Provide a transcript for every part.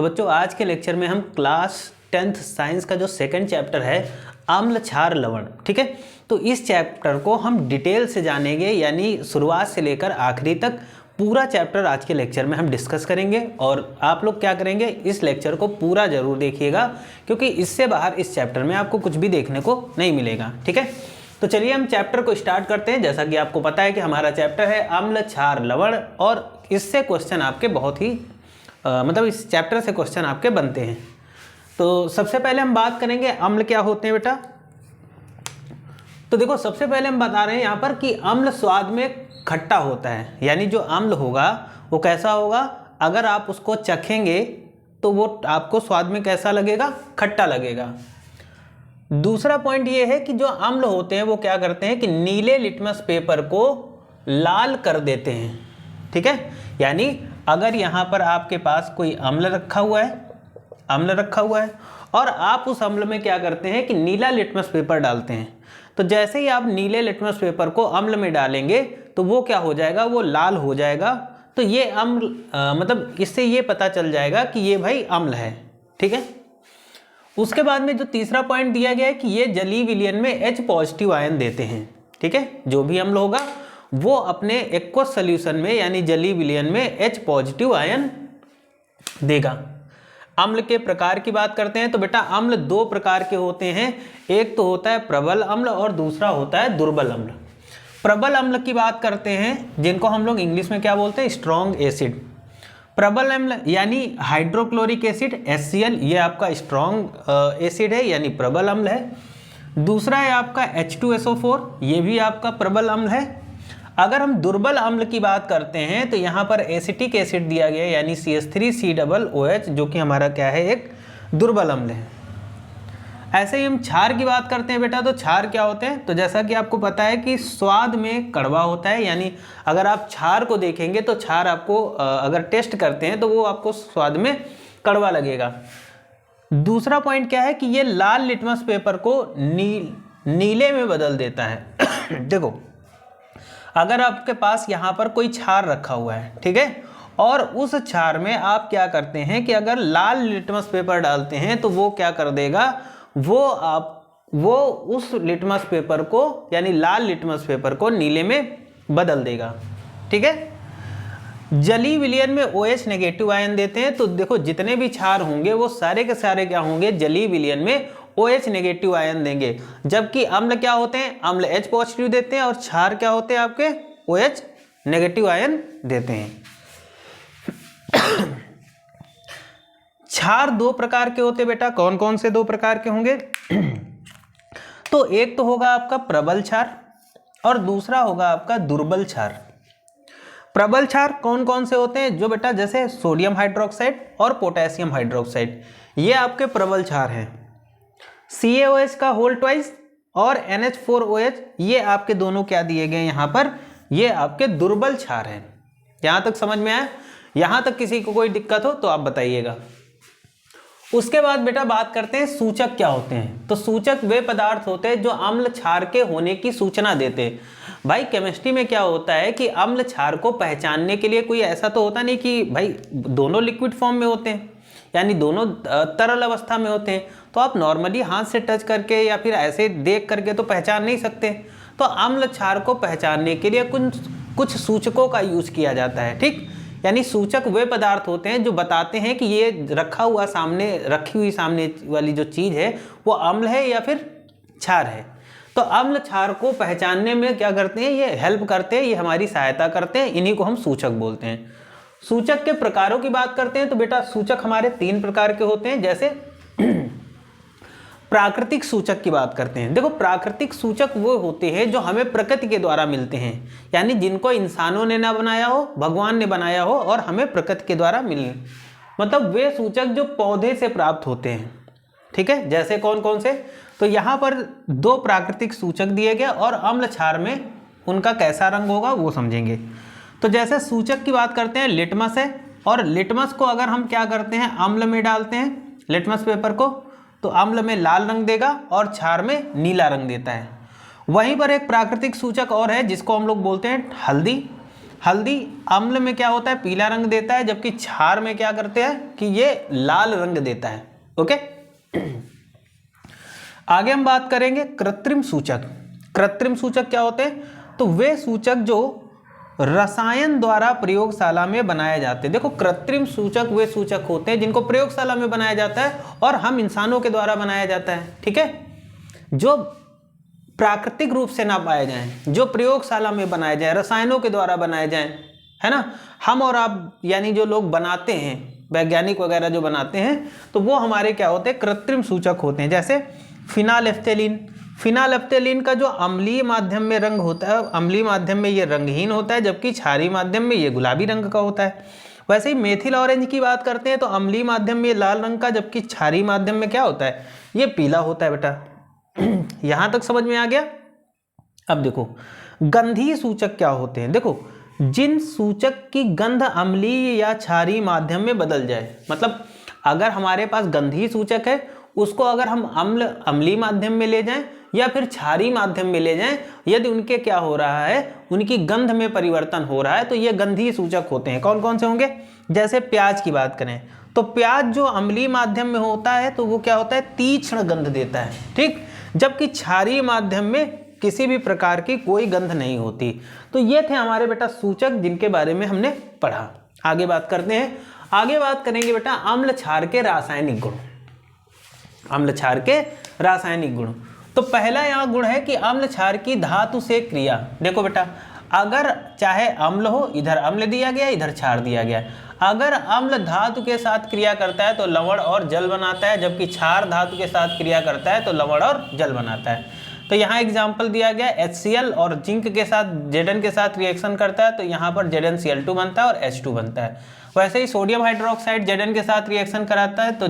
तो बच्चों आज के लेक्चर में हम क्लास 10th साइंस का जो सेकंड चैप्टर है अम्ल क्षार लवण, ठीक है। तो इस चैप्टर को हम डिटेल से जानेंगे, यानी शुरुआत से लेकर आखिरी तक पूरा चैप्टर आज के लेक्चर में हम डिस्कस करेंगे। और आप लोग क्या करेंगे, इस लेक्चर को पूरा जरूर देखिएगा, क्योंकि इससे बाहर इस चैप्टर में आपको कुछ भी देखने को नहीं मिलेगा, ठीक है। तो चलिए हम चैप्टर को स्टार्ट करते हैं। जैसा कि आपको पता है कि हमारा चैप्टर है अम्ल क्षार लवण, और इससे क्वेश्चन आपके बहुत ही मतलब इस चैप्टर से क्वेश्चन आपके बनते हैं। तो सबसे पहले हम बात करेंगे अम्ल क्या होते हैं बेटा। तो देखो सबसे पहले हम बता रहे हैं यहाँ पर कि अम्ल स्वाद में खट्टा होता है, यानी जो अम्ल होगा वो कैसा होगा, अगर आप उसको चखेंगे तो वो आपको स्वाद में कैसा लगेगा, खट्टा लगेगा। दूसरा पॉइंट ये है कि जो अम्ल होते हैं वो क्या करते हैं कि नीले लिटमस पेपर को लाल कर देते हैं, ठीक है। यानी अगर यहाँ पर आपके पास कोई अम्ल रखा हुआ है और आप उस अम्ल में क्या करते हैं कि नीला लिटमस पेपर डालते हैं, तो जैसे ही आप नीले लिटमस पेपर को अम्ल में डालेंगे तो वो क्या हो जाएगा, वो लाल हो जाएगा। तो ये अम्ल मतलब इससे ये पता चल जाएगा कि ये भाई अम्ल है, ठीक है। उसके बाद में जो तीसरा पॉइंट दिया गया है कि ये जलीय विलयन में H पॉजिटिव आयन देते हैं, ठीक है। जो भी अम्ल होगा वो अपने एक्वस सॉल्यूशन में यानी जलीय विलयन में H पॉजिटिव आयन देगा। अम्ल के प्रकार की बात करते हैं तो बेटा अम्ल दो प्रकार के होते हैं, एक तो होता है प्रबल अम्ल और दूसरा होता है दुर्बल अम्ल। प्रबल अम्ल की बात करते हैं जिनको हम लोग इंग्लिश में क्या बोलते हैं, स्ट्रॉन्ग एसिड। प्रबल अम्ल यानी हाइड्रोक्लोरिक एसिड HCl, ये आपका स्ट्रॉन्ग एसिड है यानी प्रबल अम्ल है। दूसरा है आपका H2SO4, ये भी आपका प्रबल अम्ल है। अगर हम दुर्बल अम्ल की बात करते हैं तो यहाँ पर एसिटिक एसिड दिया गया है यानी CH3COOH, जो कि हमारा क्या है, एक दुर्बल अम्ल है। ऐसे ही हम क्षार की बात करते हैं बेटा, तो क्षार क्या होते हैं, तो जैसा कि आपको पता है कि स्वाद में कड़वा होता है, यानी अगर आप क्षार को देखेंगे तो क्षार आपको अगर टेस्ट करते हैं तो वो आपको स्वाद में कड़वा लगेगा। दूसरा पॉइंट क्या है कि ये लाल लिटमस पेपर को नीले में बदल देता है। देखो अगर आपके पास यहाँ पर कोई क्षार रखा हुआ है, ठीक है, और उस क्षार में आप क्या करते हैं कि अगर लाल लिटमस पेपर डालते हैं तो वो क्या कर देगा, वो उस लिटमस पेपर को यानी लाल लिटमस पेपर को नीले में बदल देगा, ठीक है। जलीय विलयन में OH नेगेटिव आयन देते हैं, तो देखो जितने भी क्षार होंगे वो सारे के सारे क्या होंगे, जलीय विलयन में OH नेगेटिव आयन देंगे। जबकि अम्ल क्या होते हैं, अम्ल H पॉजिटिव देते हैं और क्षार क्या होते हैं आपके, OH नेगेटिव आयन देते हैं। क्षार दो प्रकार के होते हैं बेटा, कौन कौन से दो प्रकार के होंगे, तो एक तो होगा आपका प्रबल क्षार और दूसरा होगा आपका दुर्बल क्षार। प्रबल क्षार कौन कौन से होते हैं, जो बेटा जैसे सोडियम हाइड्रोक्साइड और पोटेशियम हाइड्रोक्साइड, ये आपके प्रबल क्षार हैं। CaOH का होल ट्वाइस और NH4OH, ये आपके दोनों क्या दिए गए यहाँ पर, ये आपके दुर्बल क्षार हैं। यहाँ तक समझ में आया, यहाँ तक किसी को कोई दिक्कत हो तो आप बताइएगा। उसके बाद बेटा बात करते हैं सूचक क्या होते हैं। तो सूचक वे पदार्थ होते हैं जो अम्ल क्षार के होने की सूचना देते हैं। भाई केमिस्ट्री में क्या होता है कि अम्ल क्षार को पहचानने के लिए कोई ऐसा तो होता नहीं कि भाई दोनों लिक्विड फॉर्म में होते हैं यानी दोनों तरल अवस्था में होते हैं, तो आप नॉर्मली हाथ से टच करके या फिर ऐसे देख करके तो पहचान नहीं सकते। तो अम्ल क्षार को पहचानने के लिए कुछ सूचकों का यूज किया जाता है, ठीक। यानी सूचक वे पदार्थ होते हैं जो बताते हैं कि ये रखी हुई सामने वाली जो चीज़ है वो अम्ल है या फिर क्षार है। तो अम्ल क्षार को पहचानने में क्या करते हैं, ये हेल्प करते हैं, ये हमारी सहायता करते हैं, इन्हीं को हम सूचक बोलते हैं। सूचक के प्रकारों की बात करते हैं तो बेटा सूचक हमारे तीन प्रकार के होते हैं। जैसे प्राकृतिक सूचक की बात करते हैं। देखो प्राकृतिक सूचक वो होते हैं जो हमें प्रकृति के द्वारा मिलते हैं, यानी जिनको इंसानों ने ना बनाया हो, भगवान ने बनाया हो और हमें प्रकृति के द्वारा मिले, मतलब वे सूचक जो पौधे से प्राप्त होते हैं, ठीक है। जैसे कौन कौन से, तो यहाँ पर दो प्राकृतिक सूचक दिए गए और अम्ल क्षार में उनका कैसा रंग होगा वो समझेंगे। तो जैसे सूचक की बात करते हैं, लिटमस है, और लिटमस को अगर हम क्या करते हैं, अम्ल में डालते हैं लिटमस पेपर को, तो अम्ल में लाल रंग देगा और क्षार में नीला रंग देता है। वहीं पर एक प्राकृतिक सूचक और है जिसको हम लोग बोलते हैं हल्दी। हल्दी अम्ल में क्या होता है, पीला रंग देता है, जबकि क्षार में क्या करते हैं कि ये लाल रंग देता है। ओके, आगे हम बात करेंगे कृत्रिम सूचक। कृत्रिम सूचक क्या होते हैं, तो वे सूचक जो रसायन द्वारा प्रयोगशाला में बनाए जाते हैं। देखो, कृत्रिम सूचक वे सूचक होते हैं जिनको प्रयोगशाला में बनाया जाता है और हम इंसानों के द्वारा बनाया जाता है। ठीक है, जो प्राकृतिक रूप से ना पाए जाएं, जो प्रयोगशाला में बनाए जाएं, रसायनों के द्वारा बनाए जाएं, है ना। हम और आप यानी जो लोग बनाते हैं, वैज्ञानिक वगैरह जो बनाते हैं, तो वो हमारे क्या होते हैं, कृत्रिम सूचक होते हैं। जैसे फिनालेफ्थेलिन, फिनालेफ्थेलिन का जो अम्लीय माध्यम में रंग होता है, अम्लीय माध्यम में ये रंगहीन होता है, जबकि क्षारीय माध्यम में ये गुलाबी रंग का होता है। वैसे ही मेथिल ऑरेंज की बात करते हैं तो अम्लीय माध्यम में लाल रंग का, जबकि क्षारीय माध्यम में क्या होता है, ये पीला होता है बेटा। यहां तक समझ में आ गया। अब देखो, गंधीय सूचक क्या होते हैं। देखो, जिन सूचक की गंध अम्लीय या क्षारीय माध्यम में बदल जाए, मतलब अगर हमारे पास गंधीय सूचक है, उसको अगर हम अम्लीय माध्यम में ले जाएं या फिर क्षारीय माध्यम में ले जाएं, यदि उनके क्या हो रहा है, उनकी गंध में परिवर्तन हो रहा है, तो ये गंधीय सूचक होते हैं। कौन कौन से होंगे, जैसे प्याज की बात करें तो प्याज जो अम्लीय माध्यम में होता है तो वो क्या होता है, तीक्ष्ण गंध देता है। ठीक, जबकि क्षारीय माध्यम में किसी भी प्रकार की कोई गंध नहीं होती। तो ये थे हमारे बेटा सूचक जिनके बारे में हमने पढ़ा। आगे बात करते हैं। आगे बात करेंगे बेटा अम्ल क्षार के रासायनिक गुण। अम्ल क्षार के रासायनिक गुण, तो पहला यहाँ गुण है कि अम्ल क्षार की धातु से क्रिया। देखो बेटा, अगर चाहे अम्ल हो, इधर अम्ल दिया गया, इधर क्षार दिया गया, अगर अम्ल धातु के साथ क्रिया करता है तो लवण और जल बनाता है, जबकि क्षार धातु के साथ क्रिया करता है तो लवण और जल बनाता है। तो यहाँ एग्जाम्पल दिया गया, HCl और जिंक के साथ Zn के साथ रिएक्शन करता है तो यहाँ पर ZnCl2 बनता है और H2 बनता है। वैसे ही सोडियम हाइड्रोक्साइड Zn के साथ रिएक्शन कराता है तो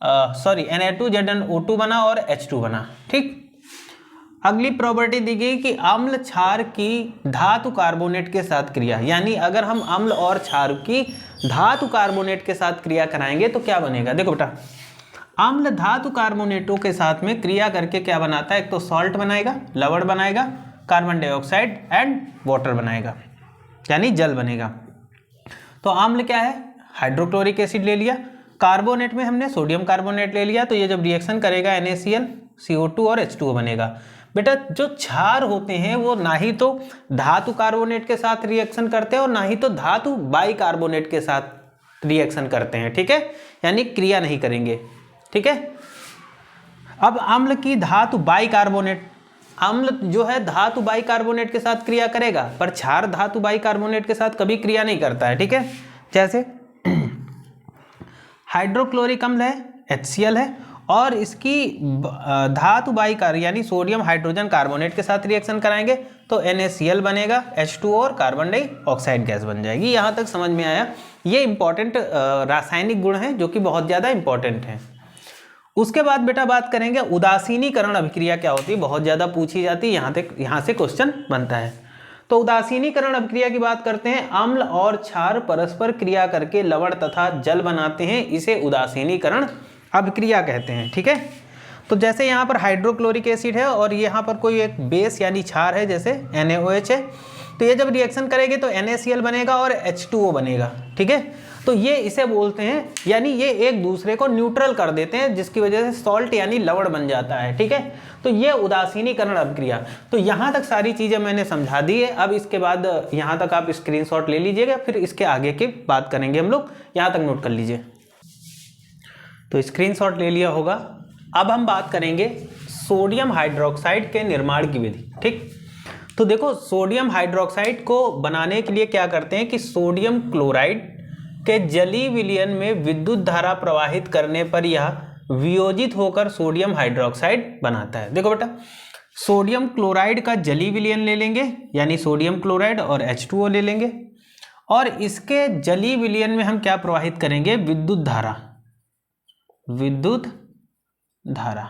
Na2ZnO2 बना और H2 बना। ठीक, अगली प्रॉपर्टी दी गई कि अम्ल क्षार की धातु कार्बोनेट के साथ क्रिया, यानी अगर हम अम्ल और क्षार की धातु कार्बोनेट के साथ क्रिया कराएंगे तो क्या बनेगा। देखो बेटा, अम्ल धातु कार्बोनेटों के साथ में क्रिया करके क्या बनाता है, एक तो सॉल्ट बनाएगा, लवण बनाएगा, कार्बन डाइऑक्साइड एंड वाटर बनाएगा, यानी जल बनेगा। तो अम्ल क्या है, हाइड्रोक्लोरिक एसिड ले लिया, कार्बोनेट में हमने सोडियम कार्बोनेट ले लिया, तो ये जब रिएक्शन करेगा NaCl, CO2 और H2O बनेगा। बेटा, जो क्षार होते हैं वो ना ही तो धातु कार्बोनेट के साथ रिएक्शन करते हैं और ना ही तो धातु बाइकार्बोनेट के साथ रिएक्शन करते हैं। ठीक है, यानी क्रिया नहीं करेंगे। ठीक है, अब अम्ल की धातु बाइकार्बोनेट, अम्ल जो है धातु बाइकार्बोनेट के साथ क्रिया करेगा, पर क्षार धातु बाइकार्बोनेट के साथ कभी क्रिया नहीं करता है। ठीक है, जैसे हाइड्रोक्लोरिक अम्ल है, HCl है, और इसकी धातु बाइकार यानी सोडियम हाइड्रोजन कार्बोनेट के साथ रिएक्शन कराएंगे तो NaCl बनेगा, H2O और कार्बन डाइऑक्साइड गैस बन जाएगी। यहाँ तक समझ में आया। ये इंपॉर्टेंट रासायनिक गुण हैं जो कि बहुत ज़्यादा इंपॉर्टेंट हैं। उसके बाद बेटा बात करेंगे उदासीनीकरण अभिक्रिया क्या होती है, बहुत ज़्यादा पूछी जाती है, यहाँ से क्वेश्चन बनता है। तो उदासीनीकरण अभिक्रिया की बात करते हैं, अम्ल और क्षार परस्पर क्रिया करके लवण तथा जल बनाते हैं, इसे उदासीनीकरण अभिक्रिया कहते हैं। ठीक है, तो जैसे यहाँ पर हाइड्रोक्लोरिक एसिड है और यहाँ पर कोई एक बेस यानी क्षार है, जैसे NaOH है, तो ये जब रिएक्शन करेंगे तो NaCl बनेगा और H2O बनेगा। ठीक है, तो ये इसे बोलते हैं, यानी ये एक दूसरे को न्यूट्रल कर देते हैं, जिसकी वजह से सॉल्ट यानी लवण बन जाता है। ठीक है, तो ये उदासीनीकरण अभिक्रिया। तो यहाँ तक सारी चीज़ें मैंने समझा दी है। अब इसके बाद यहाँ तक आप स्क्रीनशॉट ले लीजिएगा, फिर इसके आगे की बात करेंगे हम लोग, यहाँ तक नोट कर लीजिए। तो स्क्रीनशॉट ले लिया होगा। अब हम बात करेंगे सोडियम हाइड्रोक्साइड के निर्माण की विधि। ठीक, तो देखो, सोडियम हाइड्रोक्साइड को बनाने के लिए क्या करते हैं कि सोडियम क्लोराइड के जलीय विलयन में विद्युत धारा प्रवाहित करने पर यह वियोजित होकर सोडियम हाइड्रोक्साइड बनाता है। देखो बेटा, सोडियम क्लोराइड का जलीय विलयन ले लेंगे, यानी सोडियम क्लोराइड और H2O ले लेंगे, और इसके जलीय विलयन में हम क्या प्रवाहित करेंगे, विद्युत धारा। विद्युत धारा,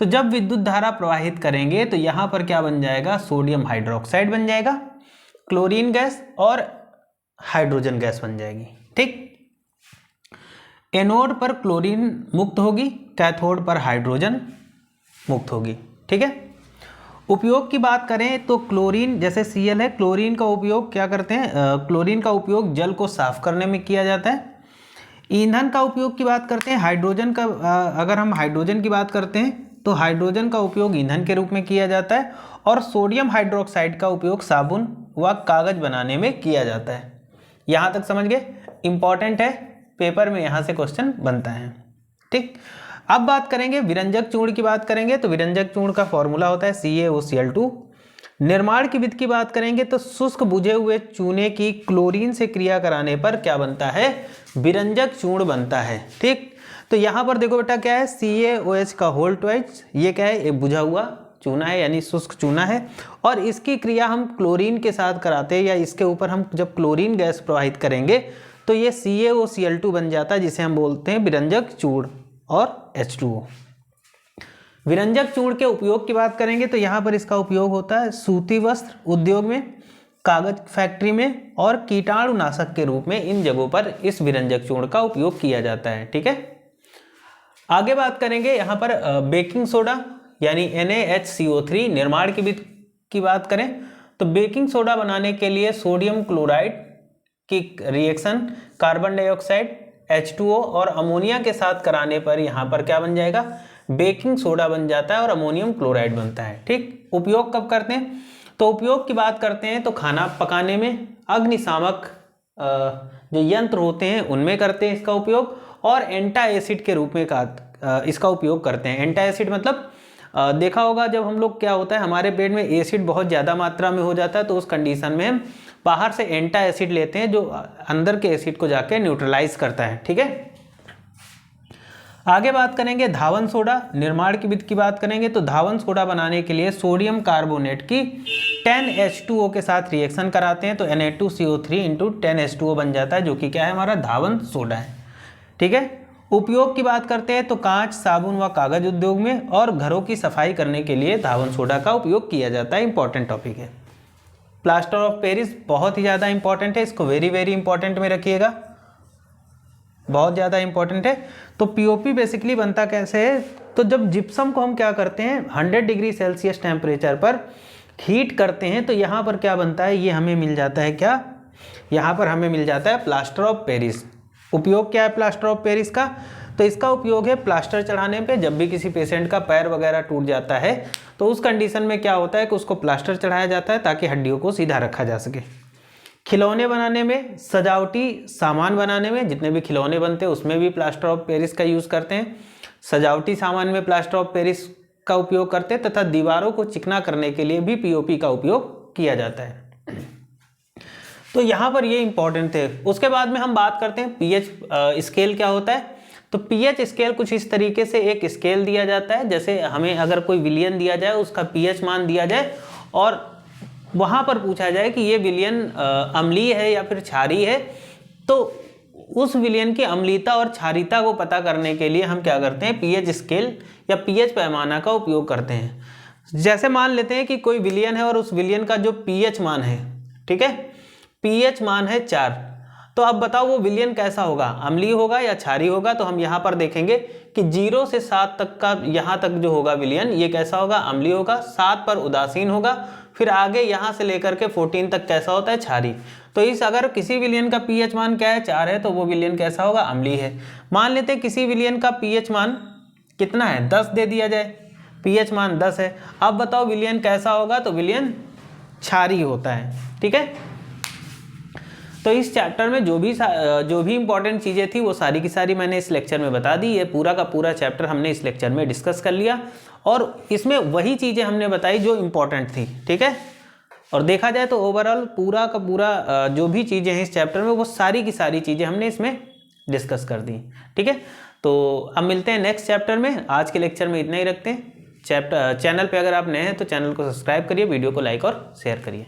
तो जब विद्युत धारा प्रवाहित करेंगे तो यहाँ पर क्या बन जाएगा, सोडियम हाइड्रोक्साइड बन जाएगा, क्लोरीन गैस और हाइड्रोजन गैस बन जाएगी। ठीक, एनोड पर क्लोरीन मुक्त होगी, कैथोड पर हाइड्रोजन मुक्त होगी। ठीक है, उपयोग की बात करें तो क्लोरीन, जैसे Cl है, क्लोरीन का उपयोग क्या करते हैं, क्लोरीन का उपयोग जल को साफ करने में किया जाता है। ईंधन का उपयोग की बात करते हैं, हाइड्रोजन का, अगर हम हाइड्रोजन की बात करते हैं तो हाइड्रोजन का उपयोग ईंधन के रूप में किया जाता है। और सोडियम हाइड्रोक्साइड का उपयोग साबुन व कागज बनाने में किया जाता है। यहाँ तक समझ गए, इंपॉर्टेंट है, पेपर में यहाँ से क्वेश्चन बनता है। ठीक, अब बात करेंगे विरंजक चूर्ण की बात करेंगे तो विरंजक चूर्ण का फॉर्मूला होता है CaOCl2। निर्माण की विधि की बात करेंगे तो शुष्क बुझे हुए चूने की क्लोरीन से क्रिया कराने पर क्या बनता है, विरंजक चूर्ण बनता है। ठीक, तो यहाँ पर देखो बेटा क्या है, CaOH का होल ट्वाइस, ये क्या है, एक बुझा हुआ चूना है यानी शुष्क चूना है, और इसकी क्रिया हम क्लोरीन के साथ कराते हैं, या इसके ऊपर हम जब क्लोरीन गैस प्रवाहित करेंगे तो ये CaOCl2 बन जाता है, जिसे हम बोलते हैं विरंजक चूर्ण और H2O। विरंजक चूर्ण के उपयोग की बात करेंगे तो यहाँ पर इसका उपयोग होता है सूती वस्त्र उद्योग में, कागज फैक्ट्री में और कीटाणुनाशक के रूप में, इन जगहों पर इस विरंजक चूर्ण का उपयोग किया जाता है। ठीक है, आगे बात करेंगे यहाँ पर बेकिंग सोडा यानी NaHCO3। निर्माण की विधि की बात करें तो बेकिंग सोडा बनाने के लिए सोडियम क्लोराइड की रिएक्शन कार्बन डाइऑक्साइड H2O और अमोनिया के साथ कराने पर यहाँ पर क्या बन जाएगा, बेकिंग सोडा बन जाता है और अमोनियम क्लोराइड बनता है। ठीक, उपयोग कब करते हैं तो उपयोग की बात करते हैं तो खाना पकाने में, अग्निशामक जो यंत्र होते हैं उनमें करते हैं इसका उपयोग, और एंटा एसिड के रूप में इसका उपयोग करते हैं। एंटा एसिड मतलब देखा होगा जब हम लोग, क्या होता है, हमारे पेट में एसिड बहुत ज़्यादा मात्रा में हो जाता है तो उस कंडीशन में हम बाहर से एंटा एसिड लेते हैं जो अंदर के एसिड को जाके न्यूट्रलाइज करता है। ठीक है, आगे बात करेंगे धावन सोडा। निर्माण की विधि की बात करेंगे तो धावन सोडा बनाने के लिए सोडियम कार्बोनेट की 10H2O के साथ रिएक्शन कराते हैं तो Na2CO3 × 10H2O बन जाता है, जो कि क्या है, हमारा धावन सोडा है। ठीक है, उपयोग की बात करते हैं तो कांच, साबुन व कागज उद्योग में और घरों की सफाई करने के लिए धावन सोडा का उपयोग किया जाता है। इंपॉर्टेंट टॉपिक है। प्लास्टर ऑफ पेरिस बहुत ही ज़्यादा इंपॉर्टेंट है, इसको वेरी वेरी इंपॉर्टेंट में रखिएगा, बहुत ज़्यादा इंपॉर्टेंट है। तो पीओपी बेसिकली बनता कैसे है, तो जब जिप्सम को हम क्या करते हैं 100 डिग्री सेल्सियस टेम्परेचर पर हीट करते हैं तो यहाँ पर क्या बनता है, ये हमें मिल जाता है क्या, यहाँ पर हमें मिल जाता है प्लास्टर ऑफ पेरिस। उपयोग क्या है प्लास्टर ऑफ पेरिस का, तो इसका उपयोग है प्लास्टर चढ़ाने पे। जब भी किसी पेशेंट का पैर वगैरह टूट जाता है तो उस कंडीशन में क्या होता है कि उसको प्लास्टर चढ़ाया जाता है ताकि हड्डियों को सीधा रखा जा सके। खिलौने बनाने में, सजावटी सामान बनाने में, जितने भी खिलौने बनते हैं उसमें भी प्लास्टर ऑफ पेरिस का यूज़ करते हैं। सजावटी सामान में प्लास्टर ऑफ पेरिस का उपयोग करते हैं तथा दीवारों को चिकना करने के लिए भी पीओपी का उपयोग किया जाता है। तो यहाँ पर ये इंपॉर्टेंट थे। उसके बाद में हम बात करते हैं पीएच स्केल क्या होता है। तो पीएच स्केल कुछ इस तरीके से एक स्केल दिया जाता है, जैसे हमें अगर कोई विलियन दिया जाए, उसका पीएच मान दिया जाए और वहाँ पर पूछा जाए कि ये विलियन अम्लीय है या फिर क्षारीय है, तो उस विलियन की अम्लीयता और क्षारीयता को पता करने के लिए हम क्या करते हैं, पीएच स्केल या पीएच पैमाना का उपयोग करते हैं। जैसे मान लेते हैं कि कोई विलियन है और उस विलियन का जो पीएच मान है, ठीक है, पीएच मान है 4, तो अब बताओ वो विलियन कैसा होगा, अम्लीय होगा या क्षारीय होगा। तो हम यहाँ पर देखेंगे कि 0 से 7 तक का यहाँ तक जो होगा विलियन, ये कैसा होगा, अम्लीय होगा, 7 पर उदासीन होगा, फिर आगे यहाँ से लेकर के 14 तक कैसा होता है, क्षारीय। तो इस अगर किसी विलियन का पीएच मान क्या है, 4 है, तो वो विलियन कैसा होगा, अम्लीय है। मान लेते हैं किसी विलियन का पीएच मान कितना है, 10 दे दिया जाए, पीएच मान 10 है। अब बताओ विलियन कैसा होगा, तो विलियन क्षारीय होता है। ठीक है, तो इस चैप्टर में जो भी इंपॉर्टेंट चीज़ें थी वो सारी की सारी मैंने इस लेक्चर में बता दी। ये पूरा का पूरा चैप्टर हमने इस लेक्चर में डिस्कस कर लिया और इसमें वही चीज़ें हमने बताई जो इम्पोर्टेंट थी। ठीक है, और देखा जाए तो ओवरऑल पूरा का पूरा जो भी चीज़ें हैं इस चैप्टर में वो सारी की सारी चीज़ें हमने इसमें डिस्कस कर दी। ठीक है, तो अब मिलते हैं नेक्स्ट चैप्टर में। आज के लेक्चर में इतना ही रखते हैं। चैनल पर अगर आप नए हैं तो चैनल को सब्सक्राइब करिए, वीडियो को लाइक और शेयर करिए।